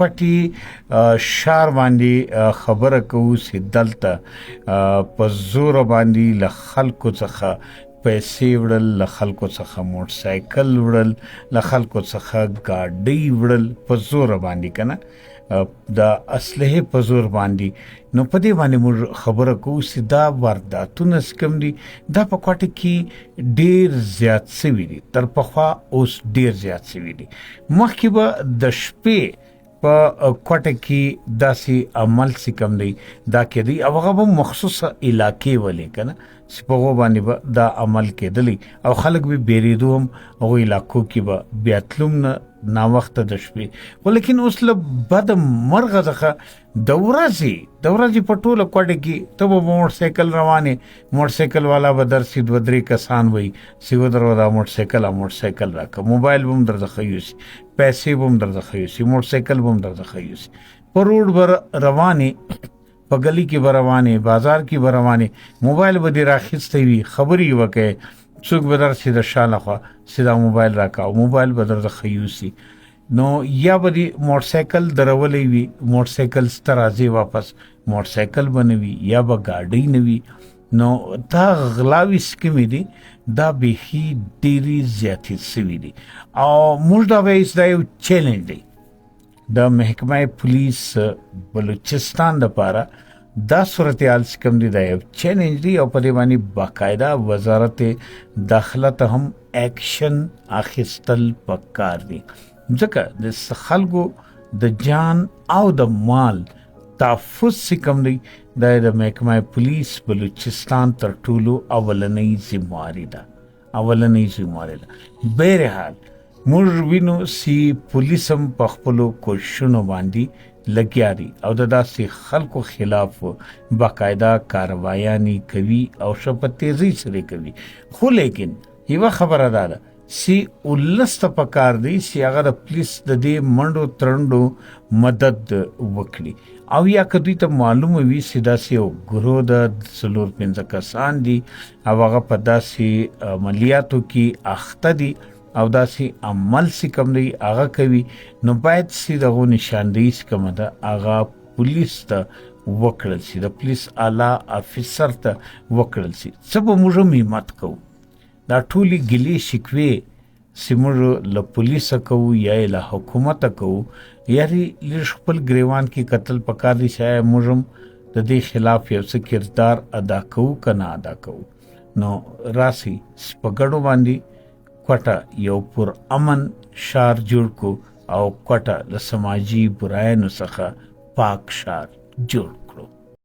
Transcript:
کوټي شار باندې خبره کوو چې دلته په زور باندې له خلکو څخه پیسې وړل، له خلکو څخه موټر سایکل وړل، له خلکو څخه ګاډۍ وړل په زور باندې کنه د اسلحه په زور باندې. نو په دې باندې موږ خبره کوو چې دا وارداتونه کوم دي دا په کوټه کې ډیر زیات شوي دي، تر پخوا اوس ډیر زیات شوي دي. مخکې به د شپې په کوټه کې داسې عمل چې کوم دی دا کېدی او هغه به مخصوصه علاقې ولې کنه چې په هغو باندې به دا عمل کېدلی او خلک به بیرېدو هم هغو علاقو کې به بیا تلوم نه ناوخته د شپې. ولیکن اوس له بده مرغه څخه د ورځې په ټوله کوټه کې ته به موټر سایکل روانې، موټر سایکل والا به درسي 2-3 کسان وي چې ودرو دا موټر سایکل راکړه، موبایل به هم درڅخه یوسي، پیسې به هم درڅخه یوسي، موټر سایکل به هم درڅخه یوسي. په روډ به روانې، په گلی کې به روانې، بازار کې به روانې، موبایل به دې راخیستی وي، خبرې وکړې، څوک به درسي د شاله خوا سیدا موبایل راکا او موبایل به درڅخه یوسي. نو یا به دې موټر سایکل درولی وي، موټر سایکل سته راځي واپس، موټر سایکل به نه وي یا به ګاډۍ نه وي. نو دا غلاوې سکمې دي دا بیخي ډېرې زیاتې سوي دي او موږ دا وایو دا یو چیلنج دی د محکمه پولیس بلوچستان دپاره. دا صورتحال چې کوم دی دا یو چیلنج دی او په دې باندې باقاعده وزارت داخله ته هم ایکشن اخیستل پکار دی، ځکه د خلکو د جان او د مال تحفظ چې کوم دی دا د محکمه پولیس بلوچستان تر ټولو اولنۍ ذمهواري ده. بهرحال موږ وینو چې پولیس هم په خپلو کوششونو باندې لګیا دي او د داسې خلکو خلاف باقاعده کاروایانې کوي او ښه په تیزۍ سره کوي. خو لیکن یوه خبره دا ده چې ولس ته پکار دی چې هغه د پولیس د دې منډو ترنډو مدد وکړي او یا که دوی ته معلومه وي چې داسې یو ګروه د 4-5 کسان دي او هغه په داسې عملیاتو کې اخته دي او داسې عمل چې کوم دی هغه کوي، نو باید چې دغو نشاندهي چې کومه ده هغه پولیس ته وکړل شي، د پولیس اعلی افیسر ته وکړل شي. څه به موږ هم همت کوو دا ټولې ګیلې شکوې چې موږ له پولیسه کوو یا له حکومته کوو، یارې لږ خپل ګریوان کې کتل پکار دي شاید موږ هم د دې خلاف یو څه کردار ادا کوو که نه ادا کوو. نو راسي په ګډو باندې کوټه یو پر امن شار جوړ کو او کوټه له سماجی برایانو څخه پاک شار جوړ